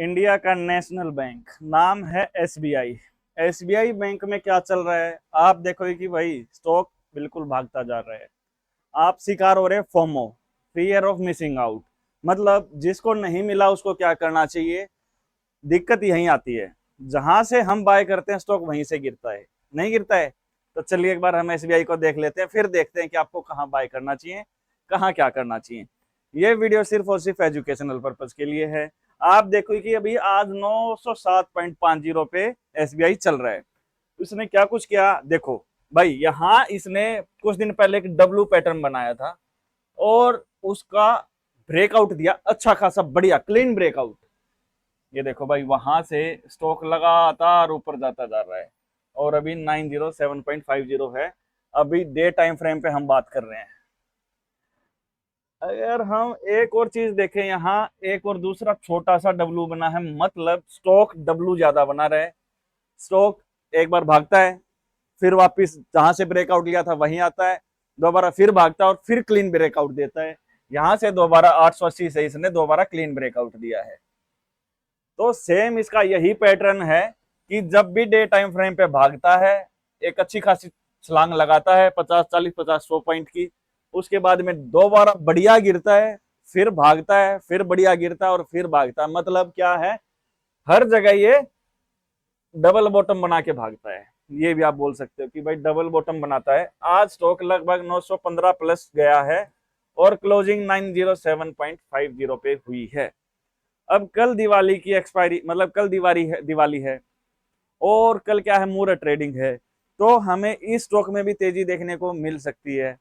India का national bank नाम है एसबीआई। एसबीआई बैंक में क्या चल रहा है आप देखोगे कि भाई स्टॉक बिल्कुल भागता जा रहा है। आप शिकार हो रहे FOMO, fear of missing out. मतलब जिसको नहीं मिला उसको क्या करना चाहिए। दिक्कत यहीं आती है, जहां से हम बाय करते हैं स्टॉक वहीं से गिरता है, नहीं गिरता है। तो चलिए एक बार हम एसबीआई को देख लेते हैं, फिर देखते हैं कि आपको कहाँ बाय करना चाहिए, कहाँ क्या करना चाहिए। ये वीडियो सिर्फ और सिर्फ एजुकेशनल पर्पज के लिए है। आप देखो कि अभी आज 907.50 पे एसबीआई चल रहा है। उसने क्या कुछ किया देखो भाई, यहाँ इसने कुछ दिन पहले एक डब्लू पैटर्न बनाया था और उसका ब्रेकआउट दिया, अच्छा खासा बढ़िया क्लीन ब्रेकआउट। ये देखो भाई, वहां से स्टॉक लगातार ऊपर जाता जा रहा है और अभी 907.50 है। अभी डे टाइम फ्रेम पे हम बात कर रहे हैं। अगर हम एक और चीज देखें, यहाँ एक और दूसरा छोटा सा डब्लू बना है, मतलब स्टॉक डब्लू ज्यादा बना रहे। स्टॉक एक बार भागता है, फिर वापस जहां से ब्रेकआउट लिया था वहीं आता है, दोबारा फिर भागता है और फिर क्लीन ब्रेकआउट देता है। यहां से दोबारा 880 से इसने दोबारा क्लीन ब्रेकआउट दिया है। तो सेम इसका यही पैटर्न है कि जब भी डे टाइम फ्रेम पे भागता है, एक अच्छी खासी छलांग लगाता है 50 40 50 100 पॉइंट की, उसके बाद में दोबारा बढ़िया गिरता है, फिर भागता है, फिर बढ़िया गिरता है और फिर भागता है। मतलब क्या है, हर जगह ये डबल बॉटम बना के भागता है। ये भी आप बोल सकते हो कि भाई डबल बॉटम बनाता है। आज स्टॉक लगभग 915 प्लस गया है और क्लोजिंग 907.50 पे हुई है। अब कल दिवाली की एक्सपायरी, मतलब कल दिवाली है और कल क्या है, मुहूर्त ट्रेडिंग है। तो हमें इस स्टॉक में भी तेजी देखने को मिल सकती है।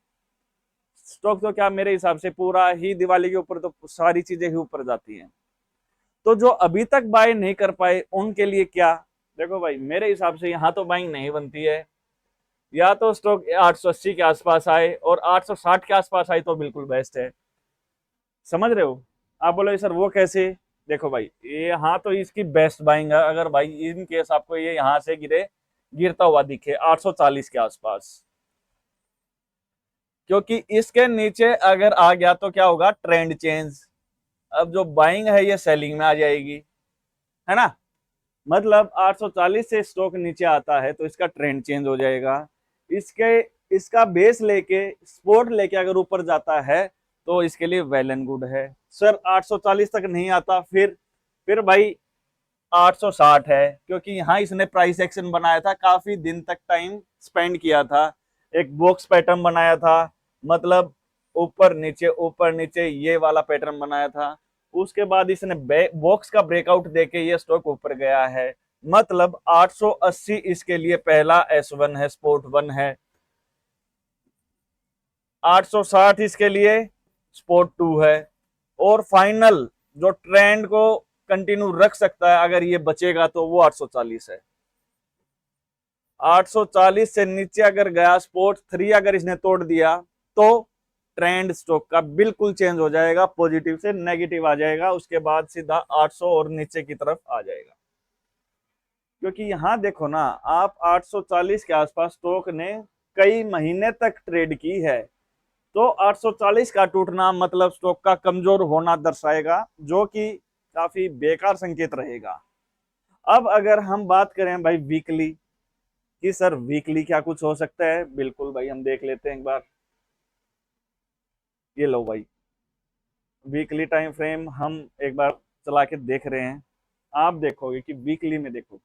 स्टॉक तो क्या, मेरे हिसाब से पूरा ही दिवाली के ऊपर तो सारी चीजें ही ऊपर जाती हैं। तो जो अभी तक बाय नहीं कर पाए उनके लिए क्या, देखो भाई मेरे हिसाब से यहाँ तो बाइंग नहीं बनती है। या तो स्टॉक 880 के आसपास आए और 860 के आसपास आए तो बिल्कुल बेस्ट है। समझ रहे हो। आप बोलो सर वो कैसे। देखो भाई, ये यहाँ तो इसकी बेस्ट बाइंग है। अगर भाई इन केस आपको ये यहाँ से गिरता हुआ दिखे 840 के आसपास, क्योंकि इसके नीचे अगर आ गया तो क्या होगा, ट्रेंड चेंज। अब जो बाइंग है ये सेलिंग में आ जाएगी, है ना। मतलब 840 से स्टॉक नीचे आता है तो इसका ट्रेंड चेंज हो जाएगा। इसके इसका बेस लेके सपोर्ट लेके अगर ऊपर जाता है तो इसके लिए वेल एंड गुड है। सर 840 तक नहीं आता, फिर भाई 860 है, क्योंकि यहाँ इसने प्राइस एक्शन बनाया था, काफी दिन तक टाइम स्पेंड किया था, एक बॉक्स पैटर्न बनाया था। मतलब ऊपर नीचे ये वाला पैटर्न बनाया था। उसके बाद इसने बॉक्स का ब्रेकआउट देके ये स्टॉक ऊपर गया है। मतलब 880 इसके लिए पहला S1 है, स्पोर्ट 1 है। 860 इसके लिए स्पोर्ट 2 है। और फाइनल जो ट्रेंड को कंटिन्यू रख सकता है अगर ये बचेगा तो वो 840 है। 840 से नीचे अगर गया, स्पोर्ट 3 अगर इसने तोड़ दिया तो ट्रेंड स्टॉक का बिल्कुल चेंज हो जाएगा, पॉजिटिव से नेगेटिव आ जाएगा, उसके बाद सीधा 800 और नीचे की तरफ आ जाएगा। क्योंकि यहां देखो ना आप, 840 के आसपास स्टॉक ने कई महीने तक ट्रेड की है। तो 840 का टूटना मतलब स्टॉक का कमजोर होना दर्शाएगा, जो कि काफी बेकार संकेत रहेगा। अब अगर हम बात करें भाई वीकली कि सर वीकली क्या कुछ हो सकता है, बिल्कुल भाई हम देख लेते हैं एक बार। ये लो भाई, वीकली टाइम फ्रेम हम एक बार चला के देख रहे हैं। आप देखोगे कि वीकली में देखो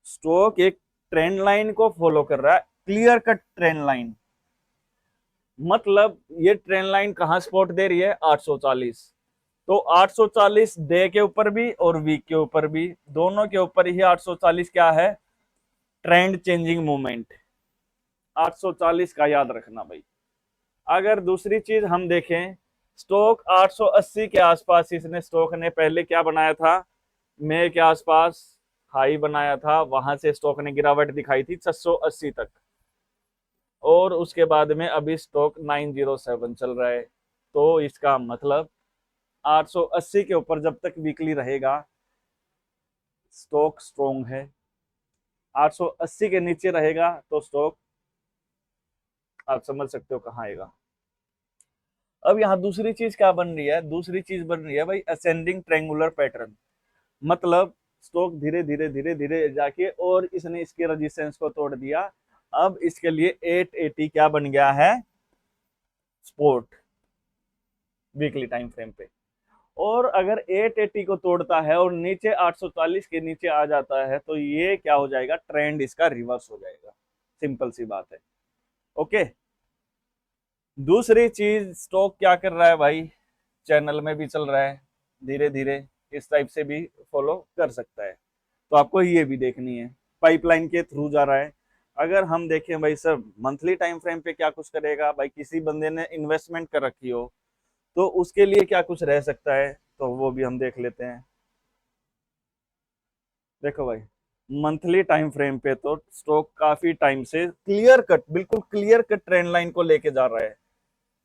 स्टॉक एक ट्रेंड लाइन को फॉलो कर रहा है, क्लियर कट ट्रेंड लाइन। मतलब ये ट्रेंड लाइन कहां सपोर्ट दे रही है, 840। तो 840 डे के ऊपर भी और वीक के ऊपर भी, दोनों के ऊपर ही 840 क्या है, ट्रेंड चेंजिंग मूवमेंट। 840 का याद रखना भाई। अगर दूसरी चीज हम देखें, स्टॉक 880 के आसपास इसने स्टॉक ने पहले क्या बनाया था, मई के आसपास हाई बनाया था, वहां से स्टॉक ने गिरावट दिखाई थी 680 तक। और उसके बाद में अभी स्टॉक 907 चल रहा है। तो इसका मतलब 880 के ऊपर जब तक वीकली रहेगा स्टॉक स्ट्रोंग है, 880 के नीचे रहेगा तो स्टॉक आप समझ सकते हो कहाँ आएगा। अब यहाँ दूसरी चीज क्या बन रही है, दूसरी चीज बन रही है भाई असेंडिंग ट्रायंगुलर पैटर्न। मतलब स्टॉक धीरे धीरे धीरे धीरे जाके और इसने इसके रेजिस्टेंस को तोड़ दिया। अब इसके लिए 880 क्या बन गया है, सपोर्ट वीकली टाइम फ्रेम पे। और अगर 880 को तोड़ता है और नीचे 840 के नीचे आ जाता है तो ये क्या हो जाएगा, ट्रेंड इसका रिवर्स हो जाएगा। सिंपल सी बात है। ओके, दूसरी चीज स्टॉक क्या कर रहा है भाई, चैनल में भी चल रहा है धीरे धीरे, इस टाइप से भी फॉलो कर सकता है। तो आपको ये भी देखनी है, पाइपलाइन के थ्रू जा रहा है। अगर हम देखें भाई सर मंथली टाइम फ्रेम पे क्या कुछ करेगा, भाई किसी बंदे ने इन्वेस्टमेंट कर रखी हो तो उसके लिए क्या कुछ रह सकता है, तो वो भी हम देख लेते हैं। देखो भाई मंथली टाइम फ्रेम पे तो स्टॉक काफी टाइम से क्लियर कट, बिल्कुल क्लियर कट ट्रेंड लाइन को लेके जा रहा है।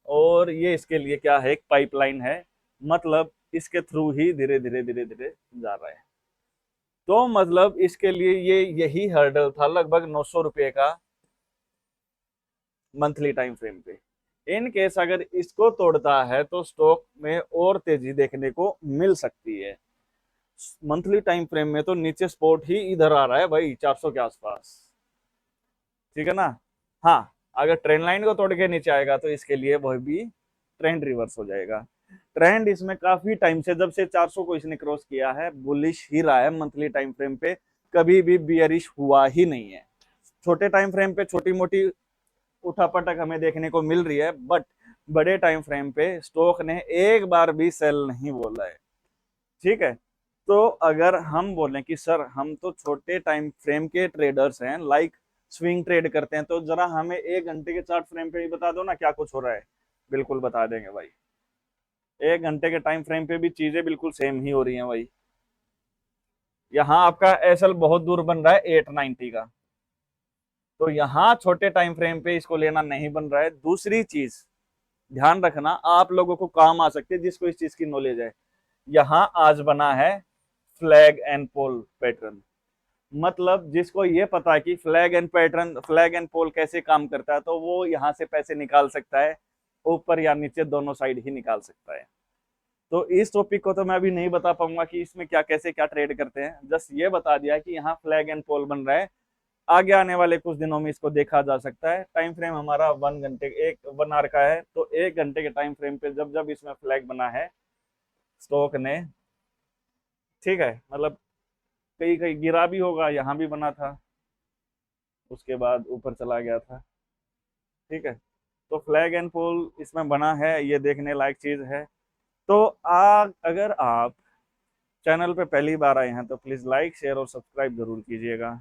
और ये इसके लिए क्या है, एक पाइपलाइन है, मतलब इसके थ्रू ही धीरे धीरे धीरे धीरे जा रहा है। तो मतलब इसके लिए ये यही हर्डल था लगभग 900 रुपए का मंथली टाइम फ्रेम पे। इन केस अगर इसको तोड़ता है तो स्टॉक में और तेजी देखने को मिल सकती है। मंथली टाइम फ्रेम में तो नीचे स्पॉट ही इधर आ रहा है भाई 400 के आसपास, ठीक है ना। हाँ, अगर ट्रेंड लाइन को तोड़ के नीचे आएगा तो इसके लिए वह भी ट्रेंड रिवर्स हो जाएगा। ट्रेंड इसमें काफी टाइम से, जब से 400 को इसने क्रॉस किया है, बुलिश ही रहा है मंथली टाइम फ्रेम पे, कभी भी बियरिश हुआ ही नहीं है। छोटे टाइम फ्रेम पे छोटी मोटी उठापटक हमें देखने को मिल रही है, बट बड़े टाइम फ्रेम पे स्टॉक ने एक बार भी सेल नहीं बोला है, ठीक है। तो अगर हम बोलें कि सर हम तो छोटे टाइम फ्रेम के ट्रेडर्स हैं, लाइक स्विंग ट्रेड करते हैं, तो जरा हमें 1 घंटे के चार्ट फ्रेम पे भी बता दो ना क्या कुछ हो रहा है। बिल्कुल बता देंगे भाई, 1 घंटे के टाइम फ्रेम पे भी चीजें बिल्कुल सेम ही हो रही हैं भाई। यहाँ आपका एसएल बहुत दूर बन रहा है 890 का, तो यहाँ छोटे टाइम फ्रेम पे इसको लेना नहीं बन रहा है। दूसरी चीज ध्यान रखना, आप लोगों को काम आ सकती है जिसको इस चीज की नॉलेज है। यहाँ आज बना है फ्लैग एंड पोल पैटर्न, मतलब जिसको ये पता है कि flag and pattern, flag and pole कैसे काम करता है, तो वो यहाँ से पैसे निकाल सकता है, ऊपर या नीचे दोनों साइड ही निकाल सकता है। तो इस टॉपिक को तो मैं अभी नहीं बता पाऊंगा कि इसमें क्या कैसे क्या ट्रेड करते हैं, जस्ट ये बता दिया कि यहाँ फ्लैग एंड पोल बन रहा है। आगे आने वाले कुछ दिनों में इसको देखा जा सकता है। टाइम फ्रेम हमारा 1 घंटे, 1 आवर का है, तो 1 घंटे के टाइम फ्रेम पे जब जब इसमें फ्लैग बना है स्टॉक ने, ठीक है, मतलब कहीं कहीं गिरा भी होगा, यहाँ भी बना था, उसके बाद ऊपर चला गया था, ठीक है। तो फ्लैग एंड पोल इसमें बना है, ये देखने लायक चीज है। तो अगर आप चैनल पे पहली बार आए हैं तो प्लीज लाइक शेयर और सब्सक्राइब जरूर कीजिएगा।